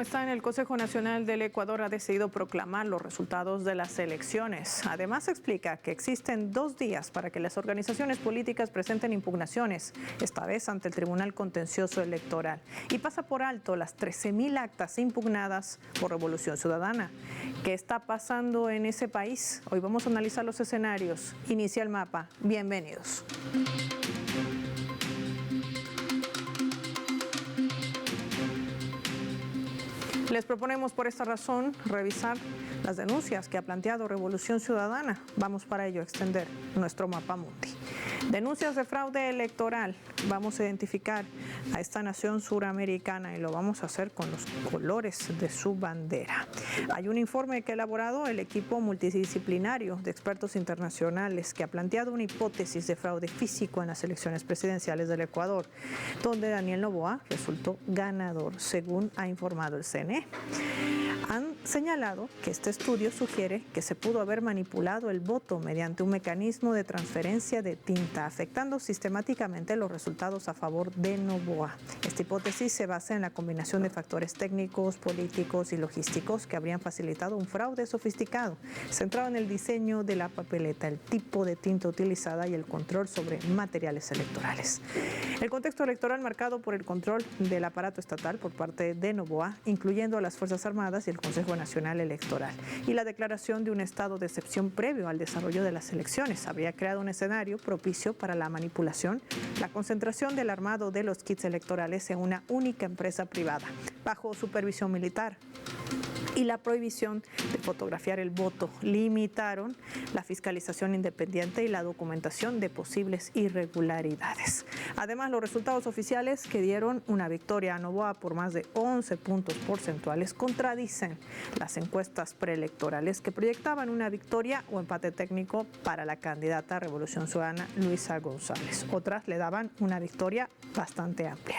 están? El Consejo Nacional del Ecuador ha decidido proclamar los resultados de las elecciones. Además, explica que existen 2 días para que las organizaciones políticas presenten impugnaciones, esta vez ante el Tribunal Contencioso Electoral. Y pasa por alto las 13.000 actas impugnadas por Revolución Ciudadana. ¿Qué está pasando en ese país? Hoy vamos a analizar los escenarios. Inicia el mapa. Bienvenidos. Les proponemos por esta razón revisar las denuncias que ha planteado Revolución Ciudadana. Vamos para ello a extender nuestro mapa mundi. Denuncias de fraude electoral. Vamos a identificar a esta nación suramericana y lo vamos a hacer con los colores de su bandera. Hay un informe que ha elaborado el equipo multidisciplinario de expertos internacionales que ha planteado una hipótesis de fraude físico en las elecciones presidenciales del Ecuador, donde Daniel Noboa resultó ganador, según ha informado el CNE. Han señalado que este estudio sugiere que se pudo haber manipulado el voto mediante un mecanismo de transferencia de tinta, afectando sistemáticamente los resultados a favor de Noboa. Esta hipótesis se basa en la combinación de factores técnicos, políticos y logísticos que habrían facilitado un fraude sofisticado, centrado en el diseño de la papeleta, el tipo de tinta utilizada y el control sobre materiales electorales. El contexto electoral marcado por el control del aparato estatal por parte de Noboa, incluyendo a las Fuerzas Armadas y el Consejo Nacional Electoral, y la declaración de un estado de excepción previo al desarrollo de las elecciones habría creado un escenario propicio para la manipulación, la concentración del armado de los kits electorales en una única empresa privada, bajo supervisión militar, y la prohibición de fotografiar el voto. Limitaron la fiscalización independiente y la documentación de posibles irregularidades. Además, los resultados oficiales que dieron una victoria a Noboa por más de 11 puntos porcentuales contradicen las encuestas preelectorales que proyectaban una victoria o empate técnico para la candidata a Revolución Ciudadana, Luisa González. Otras le daban una victoria bastante amplia.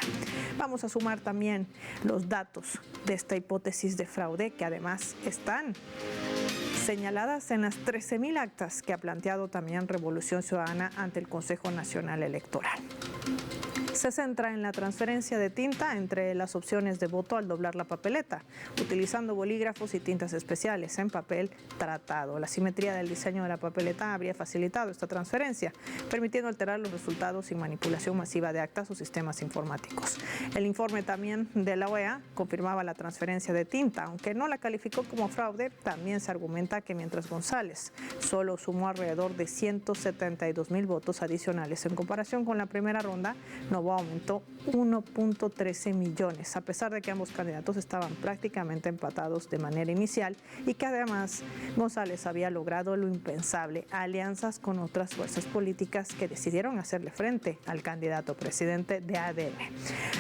Vamos a sumar también los datos de esta hipótesis de fraude, que además están señaladas en las 13.000 actas que ha planteado también Revolución Ciudadana ante el Consejo Nacional Electoral. Se centra en la transferencia de tinta entre las opciones de voto al doblar la papeleta, utilizando bolígrafos y tintas especiales en papel tratado. La simetría del diseño de la papeleta habría facilitado esta transferencia, permitiendo alterar los resultados sin manipulación masiva de actas o sistemas informáticos. El informe también de la OEA confirmaba la transferencia de tinta, aunque no la calificó como fraude. También se argumenta que mientras González solo sumó alrededor de 172.000 votos adicionales en comparación con la primera ronda, Noboa aumentó 1.13 millones, a pesar de que ambos candidatos estaban prácticamente empatados de manera inicial y que además González había logrado lo impensable, alianzas con otras fuerzas políticas que decidieron hacerle frente al candidato presidente de ADN.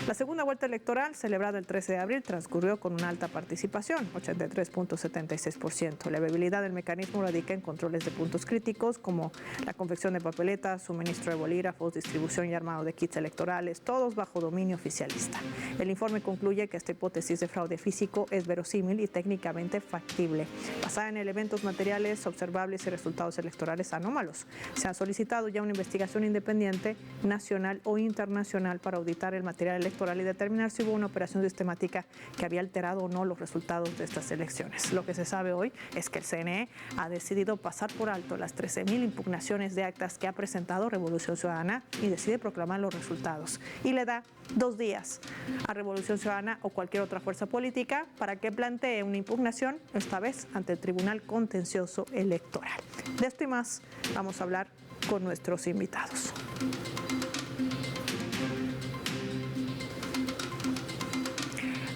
La segunda vuelta electoral, celebrada el 13 de abril, transcurrió con una alta participación, 83.76%. La viabilidad del mecanismo radica en controles de puntos críticos como la confección de papeletas, suministro de bolígrafos, distribución y armado de kits electorales, todos bajo dominio oficialista. El informe concluye que esta hipótesis de fraude físico es verosímil y técnicamente factible, basada en elementos materiales observables y resultados electorales anómalos. Se ha solicitado ya una investigación independiente, nacional o internacional, para auditar el material electoral y determinar si hubo una operación sistemática que había alterado o no los resultados de estas elecciones. Lo que se sabe hoy es que el CNE ha decidido pasar por alto las 13.000 impugnaciones de actas que ha presentado Revolución Ciudadana y decide proclamar los resultados. Y le da 2 días a Revolución Ciudadana o cualquier otra fuerza política para que plantee una impugnación, esta vez ante el Tribunal Contencioso Electoral. De esto y más vamos a hablar con nuestros invitados.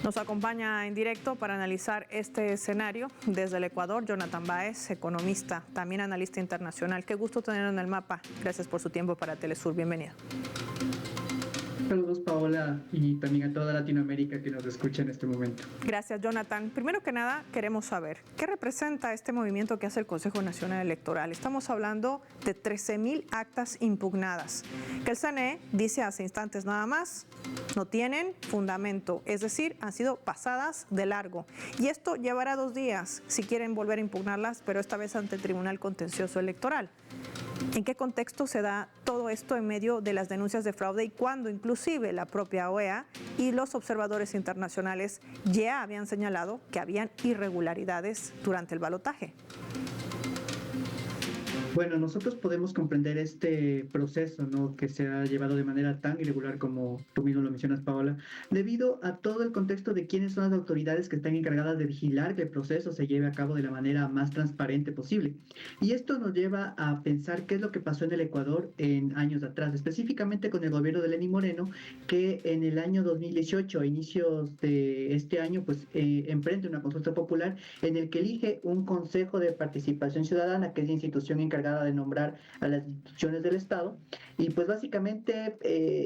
Nos acompaña en directo para analizar este escenario desde el Ecuador Jonathan Báez, economista, también analista internacional. Qué gusto tenerlo en el mapa. Gracias por su tiempo para Telesur. Bienvenido. Saludos, Paola, y también a toda Latinoamérica que nos escucha en este momento. Gracias, Jonathan. Primero que nada, queremos saber, ¿qué representa este movimiento que hace el Consejo Nacional Electoral? Estamos hablando de 13.000 actas impugnadas, que el CNE dice hace instantes nada más, no tienen fundamento, es decir, han sido pasadas de largo. Y esto llevará 2 días si quieren volver a impugnarlas, pero esta vez ante el Tribunal Contencioso Electoral. ¿En qué contexto se da todo esto en medio de las denuncias de fraude y cuando inclusive la propia OEA y los observadores internacionales ya habían señalado que habían irregularidades durante el balotaje? Bueno, nosotros podemos comprender este proceso, ¿no?, que se ha llevado de manera tan irregular como tú mismo lo mencionas, Paola, debido a todo el contexto de quiénes son las autoridades que están encargadas de vigilar que el proceso se lleve a cabo de la manera más transparente posible. Y esto nos lleva a pensar qué es lo que pasó en el Ecuador en años atrás, específicamente con el gobierno de Lenín Moreno, que en el año 2018, a inicios de este año, pues emprende una consulta popular en el que elige un Consejo de Participación Ciudadana, que es la institución encargada de nombrar a las instituciones del Estado, y pues básicamente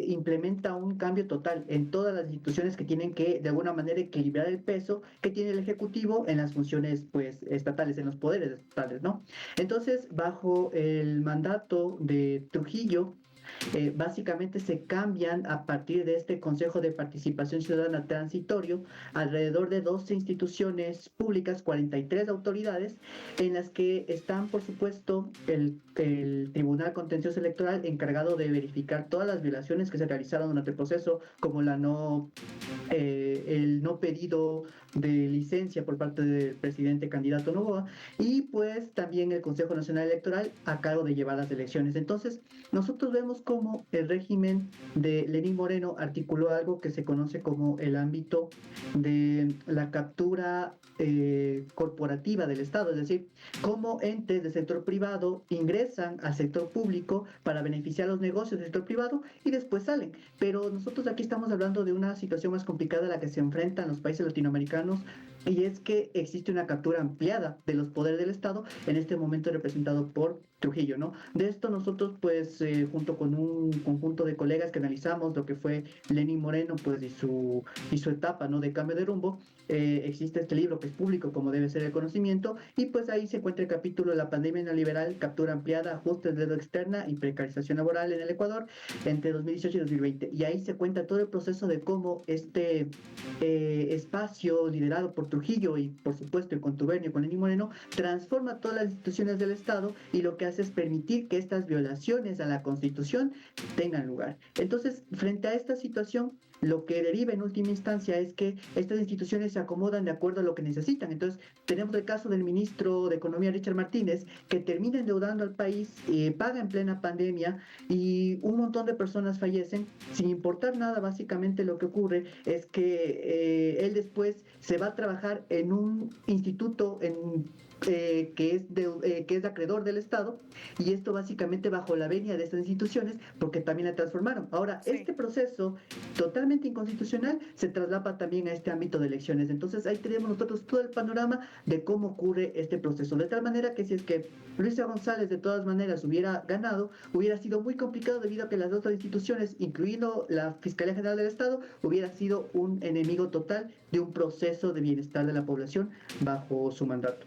implementa un cambio total en todas las instituciones que tienen que de alguna manera equilibrar el peso que tiene el Ejecutivo en las funciones pues estatales, en los poderes estatales, ¿no? Entonces, bajo el mandato de Trujillo, básicamente se cambian a partir de este Consejo de Participación Ciudadana transitorio alrededor de 12 instituciones públicas, 43 autoridades, en las que están, por supuesto, el Tribunal Contencioso Electoral encargado de verificar todas las violaciones que se realizaron durante el proceso, como el no pedido de licencia por parte del presidente candidato Noboa, y pues también el Consejo Nacional Electoral a cargo de llevar las elecciones. Entonces, nosotros vemos cómo el régimen de Lenín Moreno articuló algo que se conoce como el ámbito de la captura corporativa del Estado, es decir, cómo entes del sector privado ingresan al sector público para beneficiar los negocios del sector privado y después salen. Pero nosotros aquí estamos hablando de una situación más complicada a la que se enfrentan los países latinoamericanos, y es que existe una captura ampliada de los poderes del Estado, en este momento representado por Trujillo, ¿no? De esto nosotros, pues, junto con un conjunto de colegas que analizamos lo que fue Lenín Moreno, pues, y su etapa, ¿no?, de cambio de rumbo, existe este libro que es público, como debe ser el conocimiento, y pues ahí se encuentra el capítulo de la pandemia neoliberal, captura ampliada, ajustes de deuda externa y precarización laboral en el Ecuador entre 2018 y 2020. Y ahí se cuenta todo el proceso de cómo este espacio liderado por Trujillo y, por supuesto, en contubernio con Lenín Moreno, transforma todas las instituciones del Estado y lo que hace es permitir que estas violaciones a la Constitución tengan lugar. Entonces, frente a esta situación, lo que deriva en última instancia es que estas instituciones se acomodan de acuerdo a lo que necesitan. Entonces, tenemos el caso del ministro de Economía, Richard Martínez, que termina endeudando al país, paga en plena pandemia y un montón de personas fallecen sin importar nada. Básicamente lo que ocurre es que él después se va a trabajar en un instituto que es acreedor del Estado, y esto básicamente bajo la venia de estas instituciones, porque también la transformaron. Ahora, sí, este proceso totalmente inconstitucional se traslapa también a este ámbito de elecciones. Entonces ahí tenemos nosotros todo el panorama de cómo ocurre este proceso, de tal manera que si es que Luisa González de todas maneras hubiera ganado, hubiera sido muy complicado debido a que las otras instituciones, incluido la Fiscalía General del Estado, hubiera sido un enemigo total de un proceso de bienestar de la población bajo su mandato.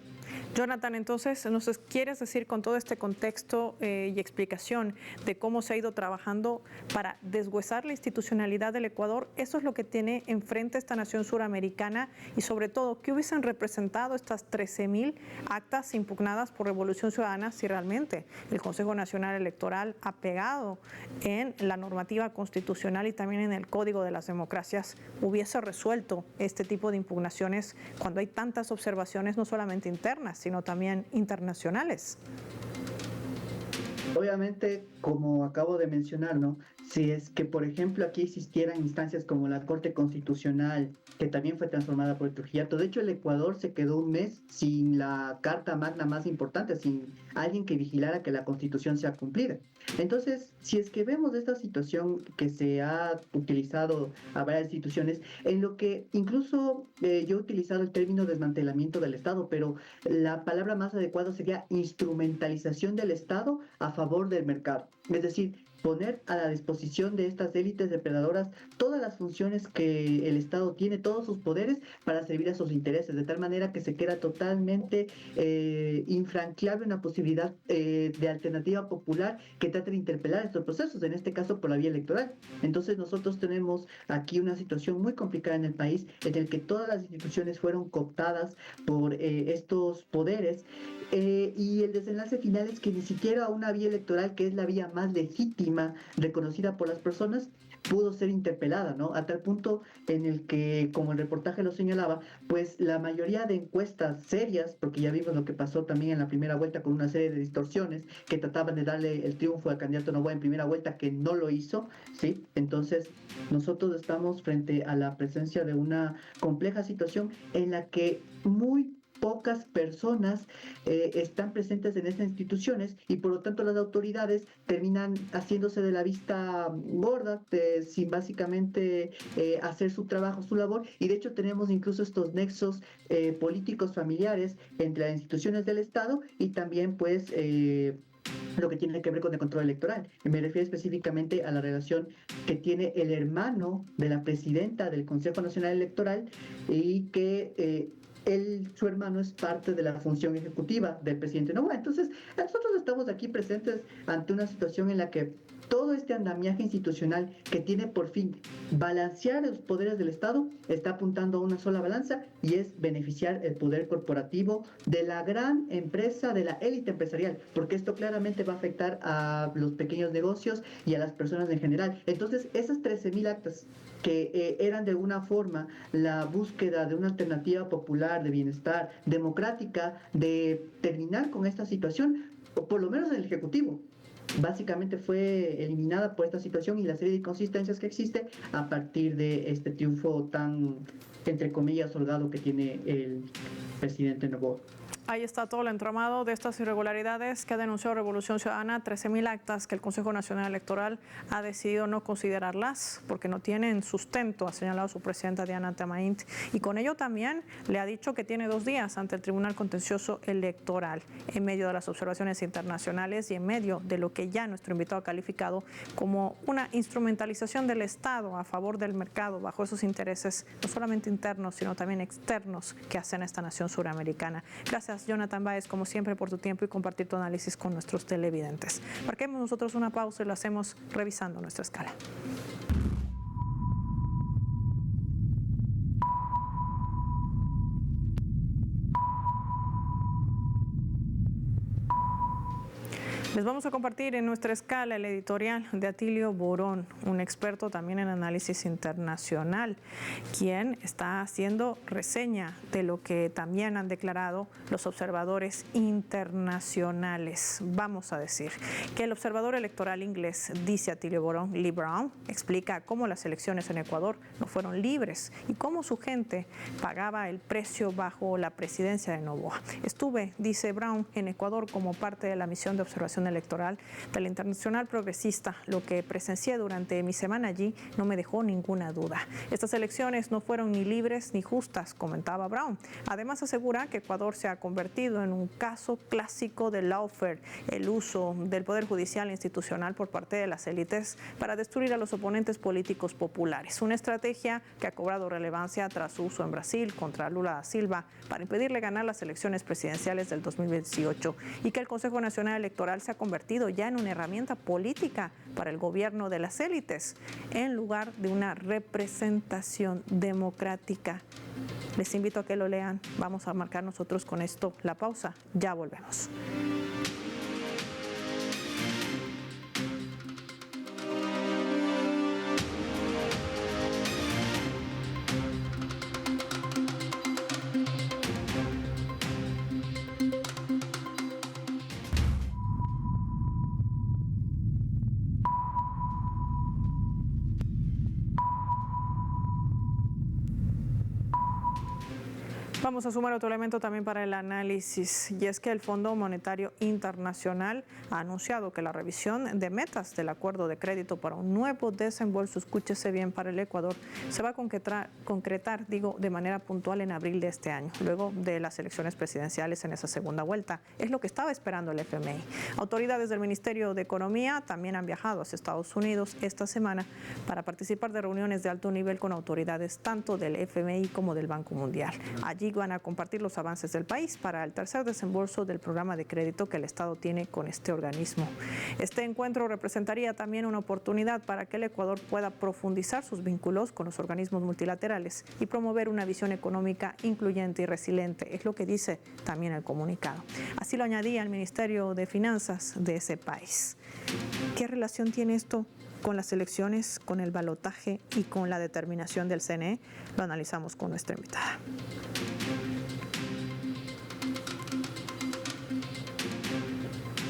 Jonathan, entonces, ¿nos quieres decir con todo este contexto y explicación de cómo se ha ido trabajando para deshuesar la institucionalidad del Ecuador? Eso es lo que tiene enfrente esta nación suramericana, y sobre todo, ¿qué hubiesen representado estas 13,000 actas impugnadas por Revolución Ciudadana si realmente el Consejo Nacional Electoral ha pegado en la normativa constitucional y también en el Código de las Democracias hubiese resuelto este tipo de impugnaciones cuando hay tantas observaciones, no solamente internas, sino también internacionales? Obviamente, como acabo de mencionar, ¿no?, si es que, por ejemplo, aquí existieran instancias como la Corte Constitucional, que también fue transformada por el Trujillato. De hecho, el Ecuador se quedó un mes sin la Carta Magna más importante, sin alguien que vigilara que la Constitución sea cumplida. Entonces, si es que vemos esta situación que se ha utilizado a varias instituciones, en lo que incluso yo he utilizado el término desmantelamiento del Estado, pero la palabra más adecuada sería instrumentalización del Estado a favor del mercado. Es decir, poner a la disposición de estas élites depredadoras todas las funciones que el Estado tiene, todos sus poderes, para servir a sus intereses, de tal manera que se queda totalmente infranqueable una posibilidad de alternativa popular que trate de interpelar estos procesos, en este caso por la vía electoral. Entonces nosotros tenemos aquí una situación muy complicada en el país, en el que todas las instituciones fueron cooptadas por estos poderes, y el desenlace final es que ni siquiera una vía electoral, que es la vía más legítima, reconocida por las personas, pudo ser interpelada, ¿no? A tal punto en el que, como el reportaje lo señalaba, pues la mayoría de encuestas serias, porque ya vimos lo que pasó también en la primera vuelta con una serie de distorsiones que trataban de darle el triunfo al candidato Noboa en primera vuelta, que no lo hizo, ¿sí? Entonces, nosotros estamos frente a la presencia de una compleja situación en la que muy pocas personas están presentes en estas instituciones y por lo tanto las autoridades terminan haciéndose de la vista gorda sin básicamente hacer su trabajo, su labor, y de hecho tenemos incluso estos nexos políticos familiares entre las instituciones del Estado y también pues lo que tiene que ver con el control electoral. Me refiero específicamente a la relación que tiene el hermano de la presidenta del Consejo Nacional Electoral y que su hermano es parte de la función ejecutiva del presidente Noboa. Entonces, nosotros estamos aquí presentes ante una situación en la que todo este andamiaje institucional que tiene por fin balancear los poderes del Estado está apuntando a una sola balanza, y es beneficiar el poder corporativo de la gran empresa, de la élite empresarial, porque esto claramente va a afectar a los pequeños negocios y a las personas en general. Entonces, esas 13,000 actas que eran de alguna forma la búsqueda de una alternativa popular, de bienestar, democrática, de terminar con esta situación, o por lo menos en el Ejecutivo, básicamente fue eliminada por esta situación y la serie de inconsistencias que existe a partir de este triunfo tan, entre comillas, holgado que tiene el presidente Noboa. Ahí está todo el entramado de estas irregularidades que ha denunciado Revolución Ciudadana, 13,000 actas que el Consejo Nacional Electoral ha decidido no considerarlas porque no tienen sustento, ha señalado su presidenta Diana Tamaint, y con ello también le ha dicho que tiene 2 días ante el Tribunal Contencioso Electoral en medio de las observaciones internacionales y en medio de lo que ya nuestro invitado ha calificado como una instrumentalización del Estado a favor del mercado bajo esos intereses no solamente internos sino también externos que hacen a esta nación suramericana. Gracias, Jonathan Báez, como siempre, por tu tiempo y compartir tu análisis con nuestros televidentes. Marquemos nosotros una pausa y lo hacemos revisando nuestra escala. Les vamos a compartir en nuestra escala el editorial de Atilio Borón, un experto también en análisis internacional, quien está haciendo reseña de lo que también han declarado los observadores internacionales. Vamos a decir que el observador electoral inglés, dice Atilio Borón, Lee Brown, explica cómo las elecciones en Ecuador no fueron libres y cómo su gente pagaba el precio bajo la presidencia de Noboa. Estuve, dice Brown, en Ecuador como parte de la misión de observación electoral de la Internacional Progresista. Lo que presencié durante mi semana allí no me dejó ninguna duda. Estas elecciones no fueron ni libres ni justas, comentaba Brown. Además asegura que Ecuador se ha convertido en un caso clásico de lawfare, el uso del poder judicial e institucional por parte de las élites para destruir a los oponentes políticos populares. Una estrategia que ha cobrado relevancia tras su uso en Brasil contra Lula da Silva para impedirle ganar las elecciones presidenciales del 2018 y que el Consejo Nacional Electoral se ha convertido ya en una herramienta política para el gobierno de las élites en lugar de una representación democrática. Les invito a que lo lean. Vamos a marcar nosotros con esto la pausa. Ya volvemos. Vamos a sumar otro elemento también para el análisis, y es que el Fondo Monetario Internacional ha anunciado que la revisión de metas del acuerdo de crédito para un nuevo desembolso, escúchese bien, para el Ecuador, se va a concretar, de manera puntual en abril de este año, luego de las elecciones presidenciales en esa segunda vuelta. Es lo que estaba esperando el FMI. Autoridades del Ministerio de Economía también han viajado hacia Estados Unidos esta semana para participar de reuniones de alto nivel con autoridades tanto del FMI como del Banco Mundial. Allí van a compartir los avances del país para el tercer desembolso del programa de crédito que el Estado tiene con este organismo. Este encuentro representaría también una oportunidad para que el Ecuador pueda profundizar sus vínculos con los organismos multilaterales y promover una visión económica incluyente y resiliente, es lo que dice también el comunicado. Así lo añadía el Ministerio de Finanzas de ese país. ¿Qué relación tiene esto con las elecciones, con el balotaje y con la determinación del CNE? Lo analizamos con nuestra invitada.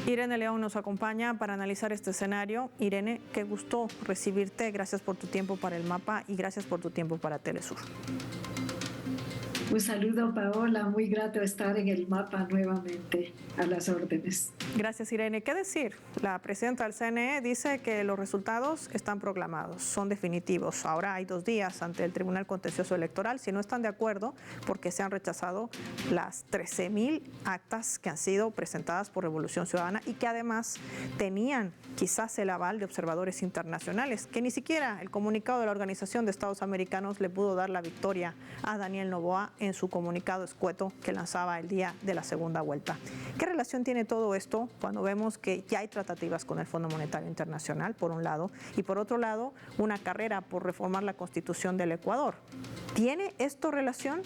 Irene León nos acompaña para analizar este escenario. Irene, qué gusto recibirte. Gracias por tu tiempo para el mapa y gracias por tu tiempo para Telesur. Un saludo, Paola, muy grato estar en el mapa nuevamente, a las órdenes. Gracias, Irene. ¿Qué decir? La presidenta del CNE dice que los resultados están proclamados, son definitivos. Ahora hay 2 días ante el Tribunal Contencioso Electoral. Si no están de acuerdo, porque se han rechazado las 13,000 actas que han sido presentadas por Revolución Ciudadana y que además tenían quizás el aval de observadores internacionales, que ni siquiera el comunicado de la Organización de Estados Americanos le pudo dar la victoria a Daniel Noboa en su comunicado escueto que lanzaba el día de la segunda vuelta. ¿Qué relación tiene todo esto cuando vemos que ya hay tratativas con el Fondo Monetario Internacional, por un lado, y por otro lado, una carrera por reformar la Constitución del Ecuador? ¿Tiene esto relación?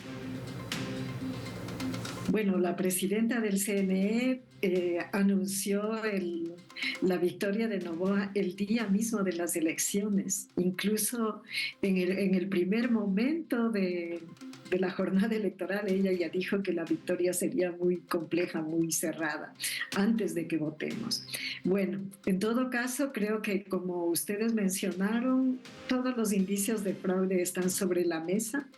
Bueno, la presidenta del CNE anunció la victoria de Noboa el día mismo de las elecciones. Incluso en el primer momento de la jornada electoral, ella ya dijo que la victoria sería muy compleja, muy cerrada, antes de que votemos. Bueno, en todo caso, creo que como ustedes mencionaron, todos los indicios de fraude están sobre la mesa.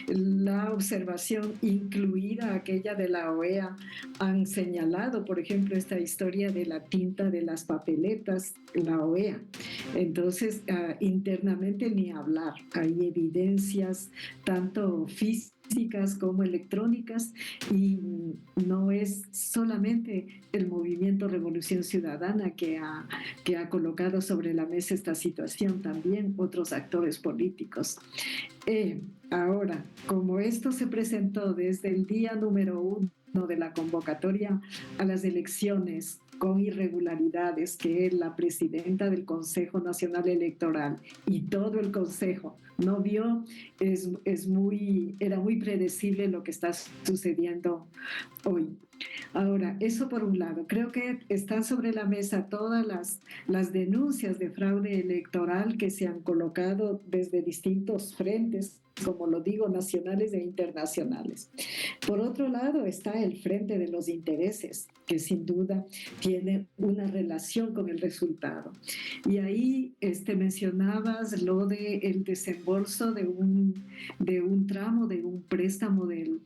La observación, incluida aquella de la OEA, han señalado, por ejemplo, esta historia de la tinta de las papeletas, la OEA. Entonces, internamente ni hablar. Hay evidencias tanto físicas como electrónicas y no es solamente el movimiento Revolución Ciudadana que ha colocado sobre la mesa esta situación, también otros actores políticos. Ahora, como esto se presentó desde el día número 1 de la convocatoria a las elecciones con irregularidades que la presidenta del Consejo Nacional Electoral y todo el Consejo no vio, era muy predecible lo que está sucediendo hoy. Ahora, eso por un lado. Creo que están sobre la mesa todas las denuncias de fraude electoral que se han colocado desde distintos frentes, como lo digo, nacionales e internacionales. Por otro lado está el frente de los intereses, que sin duda tiene una relación con el resultado. Y ahí mencionabas lo del desembolso de un tramo, de un préstamo del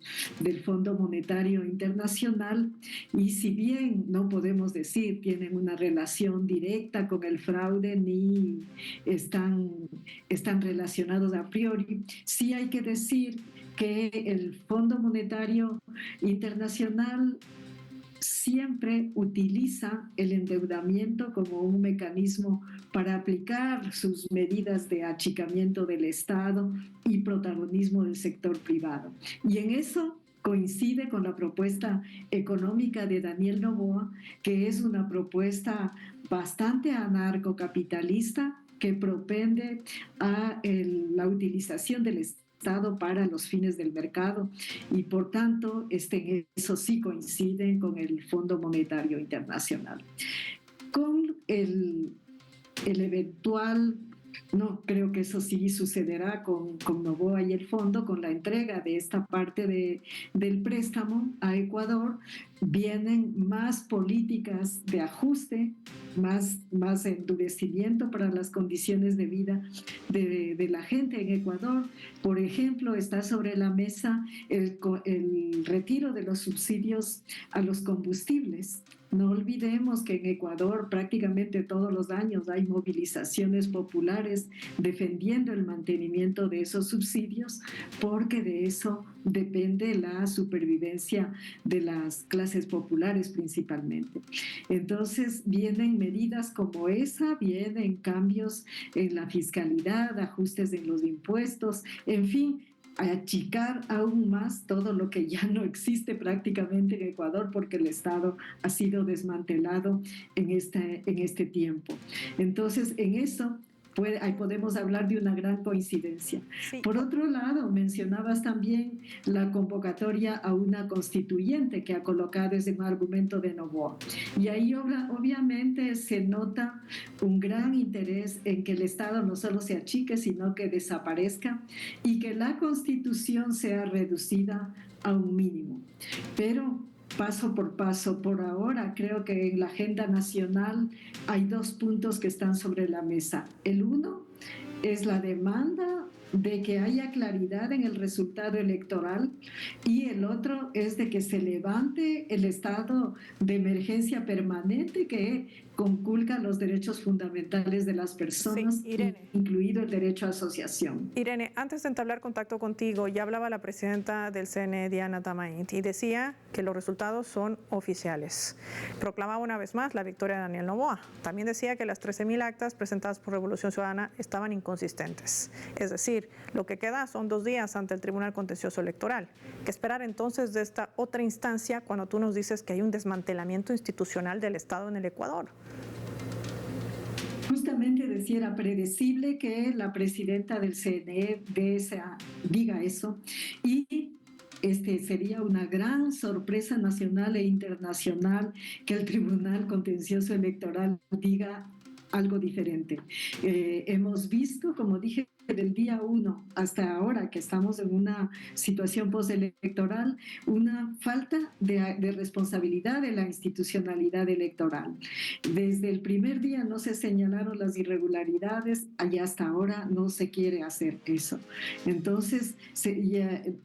Fondo Monetario Internacional, y si bien no podemos decir tienen una relación directa con el fraude ni están relacionados a priori, sí hay que decir que el Fondo Monetario Internacional siempre utiliza el endeudamiento como un mecanismo para aplicar sus medidas de achicamiento del Estado y protagonismo del sector privado. Y en eso coincide con la propuesta económica de Daniel Noboa, que es una propuesta bastante anarcocapitalista que propende a la utilización del Estado para los fines del mercado y por tanto eso sí coincide con el Fondo Monetario Internacional. Con el eventual, no, creo que eso sí sucederá con Noboa y el fondo, con la entrega de esta parte del préstamo a Ecuador, vienen más políticas de ajuste, más endurecimiento para las condiciones de vida de la gente en Ecuador. Por ejemplo, está sobre la mesa el retiro de los subsidios a los combustibles. No olvidemos que en Ecuador prácticamente todos los años hay movilizaciones populares defendiendo el mantenimiento de esos subsidios, porque de eso depende la supervivencia de las clases populares principalmente. Entonces vienen medidas como esa, vienen cambios en la fiscalidad, ajustes en los impuestos, en fin, achicar aún más todo lo que ya no existe prácticamente en Ecuador porque el Estado ha sido desmantelado en este tiempo. Entonces, en eso ahí podemos hablar de una gran coincidencia. Sí. Por otro lado, mencionabas también la convocatoria a una constituyente que ha colocado ese argumento de Noboa. Y ahí obviamente se nota un gran interés en que el Estado no solo se achique, sino que desaparezca y que la Constitución sea reducida a un mínimo. Pero paso por paso, por ahora creo que en la agenda nacional hay dos puntos que están sobre la mesa. El uno es la demanda de que haya claridad en el resultado electoral y el otro es de que se levante el estado de emergencia permanente que conculca los derechos fundamentales de las personas, sí, Irene, incluido el derecho a asociación. Irene, antes de entablar contacto contigo, ya hablaba la presidenta del CNE, Diana Tamaint, y decía que los resultados son oficiales. Proclamaba una vez más la victoria de Daniel Noboa. También decía que las 13.000 actas presentadas por Revolución Ciudadana estaban inconsistentes. Es decir, lo que queda son 2 días ante el Tribunal Contencioso Electoral. ¿Qué esperar entonces de esta otra instancia cuando tú nos dices que hay un desmantelamiento institucional del Estado en el Ecuador? Justamente decía, era predecible que la presidenta del CNE diga eso y sería una gran sorpresa nacional e internacional que el Tribunal Contencioso Electoral diga algo diferente. Hemos visto, como dije, del día 1 hasta ahora que estamos en una situación postelectoral, una falta de responsabilidad de la institucionalidad electoral. Desde el primer día no se señalaron las irregularidades, allá hasta ahora no se quiere hacer eso. Entonces,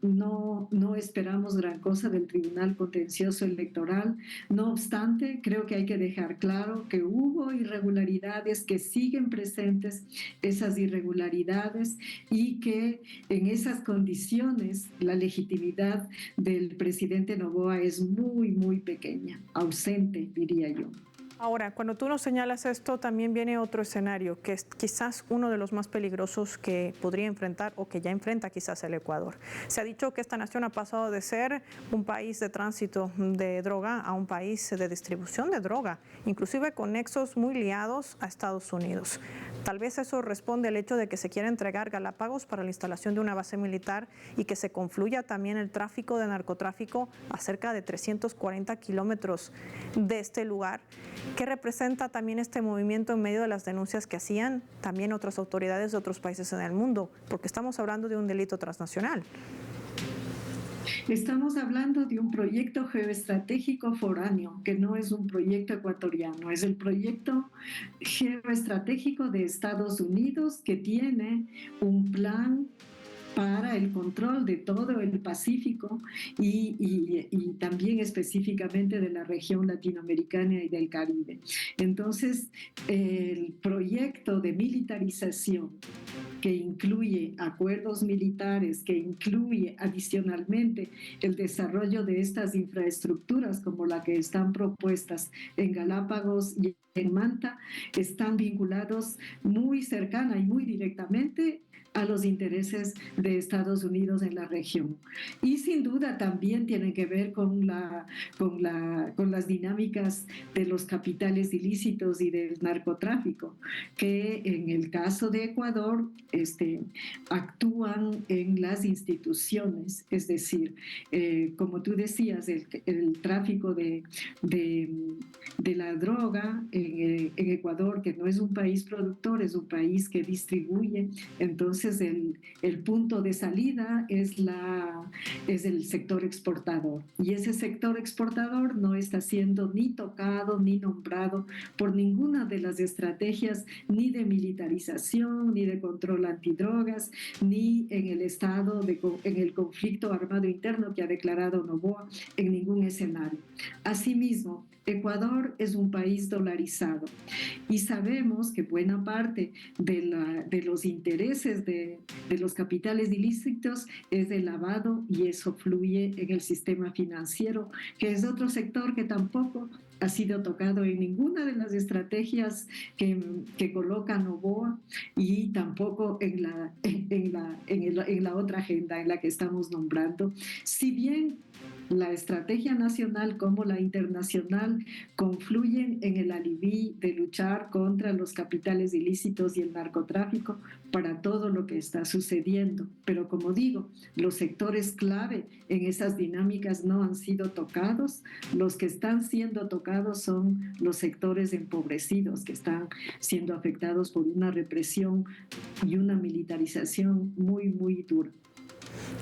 no esperamos gran cosa del Tribunal Contencioso Electoral. No obstante, creo que hay que dejar claro que hubo irregularidades, que siguen presentes esas irregularidades y que en esas condiciones la legitimidad del presidente Noboa es muy, muy pequeña, ausente, diría yo. Ahora, cuando tú nos señalas esto, también viene otro escenario, que es quizás uno de los más peligrosos que podría enfrentar o que ya enfrenta quizás el Ecuador. Se ha dicho que esta nación ha pasado de ser un país de tránsito de droga a un país de distribución de droga, inclusive con nexos muy liados a Estados Unidos. Tal vez eso responde al hecho de que se quiere entregar Galápagos para la instalación de una base militar y que se confluya también el tráfico de narcotráfico a cerca de 340 kilómetros de este lugar. ¿Qué representa también este movimiento en medio de las denuncias que hacían también otras autoridades de otros países en el mundo? Porque estamos hablando de un delito transnacional. Estamos hablando de un proyecto geoestratégico foráneo, que no es un proyecto ecuatoriano, es el proyecto geoestratégico de Estados Unidos que tiene un plan para el control de todo el Pacífico y también específicamente de la región latinoamericana y del Caribe. Entonces, el proyecto de militarización que incluye acuerdos militares, que incluye adicionalmente el desarrollo de estas infraestructuras como la que están propuestas en Galápagos y en Manta, están vinculados muy cercana y muy directamente a los intereses de Estados Unidos en la región. Y sin duda también tienen que ver con las dinámicas de los capitales ilícitos y del narcotráfico, que en el caso de Ecuador actúan en las instituciones, es decir, como tú decías, el tráfico de la droga en Ecuador, que no es un país productor, es un país que distribuye. Entonces el punto de salida es el sector exportador, y ese sector exportador no está siendo ni tocado ni nombrado por ninguna de las estrategias ni de militarización, ni de control antidrogas, ni en el estado en el conflicto armado interno que ha declarado Noboa, en ningún escenario. Asimismo, Ecuador es un país dolarizado y sabemos que buena parte de los intereses de de los capitales ilícitos es el lavado, y eso fluye en el sistema financiero, que es otro sector que tampoco ha sido tocado en ninguna de las estrategias que coloca Noboa, y tampoco en la otra agenda en la que estamos nombrando. Si bien la estrategia nacional como la internacional confluyen en el alivio de luchar contra los capitales ilícitos y el narcotráfico para todo lo que está sucediendo. Pero como digo, los sectores clave en esas dinámicas no han sido tocados. Los que están siendo tocados son los sectores empobrecidos, que están siendo afectados por una represión y una militarización muy, muy dura.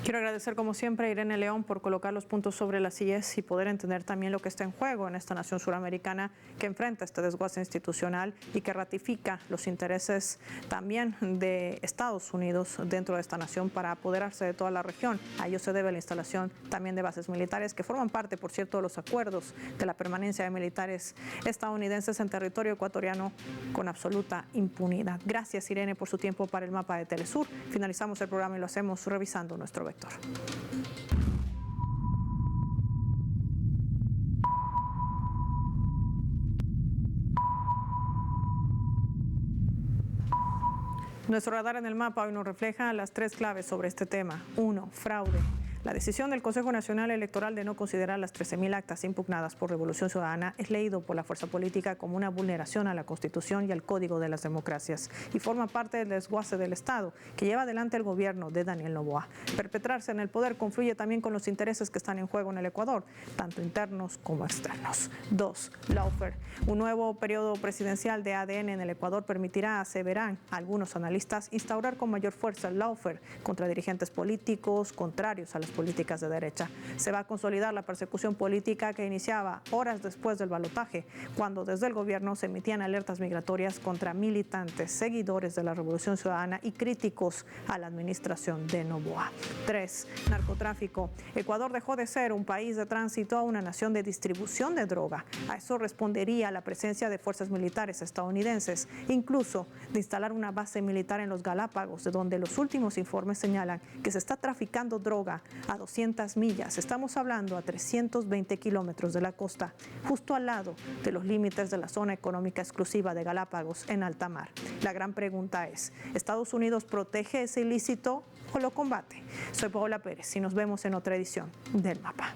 Quiero agradecer como siempre a Irene León por colocar los puntos sobre las IES y poder entender también lo que está en juego en esta nación suramericana que enfrenta este desguace institucional y que ratifica los intereses también de Estados Unidos dentro de esta nación para apoderarse de toda la región. A ello se debe la instalación también de bases militares que forman parte, por cierto, de los acuerdos de la permanencia de militares estadounidenses en territorio ecuatoriano con absoluta impunidad. Gracias, Irene, por su tiempo para el Mapa de Telesur. Finalizamos el programa y lo hacemos revisando nuestro vector. Nuestro radar en el mapa hoy nos refleja las 3 claves sobre este tema. 1. Fraude. La decisión del Consejo Nacional Electoral de no considerar las 13.000 actas impugnadas por Revolución Ciudadana es leído por la fuerza política como una vulneración a la Constitución y al Código de las Democracias y forma parte del desguace del Estado que lleva adelante el gobierno de Daniel Noboa. Perpetrarse en el poder confluye también con los intereses que están en juego en el Ecuador, tanto internos como externos. 2. Lawfare. Un nuevo periodo presidencial de ADN en el Ecuador permitirá, aseveran algunos analistas, instaurar con mayor fuerza el lawfare contra dirigentes políticos contrarios a las políticas de derecha. Se va a consolidar la persecución política que iniciaba horas después del balotaje, cuando desde el gobierno se emitían alertas migratorias contra militantes, seguidores de la Revolución Ciudadana y críticos a la administración de Noboa. 3. Narcotráfico. Ecuador dejó de ser un país de tránsito a una nación de distribución de droga. A eso respondería la presencia de fuerzas militares estadounidenses, incluso de instalar una base militar en los Galápagos, de donde los últimos informes señalan que se está traficando droga a 200 millas. Estamos hablando a 320 kilómetros de la costa, justo al lado de los límites de la zona económica exclusiva de Galápagos en alta mar. La gran pregunta es, ¿Estados Unidos protege ese ilícito o lo combate? Soy Paola Pérez y nos vemos en otra edición del Mapa.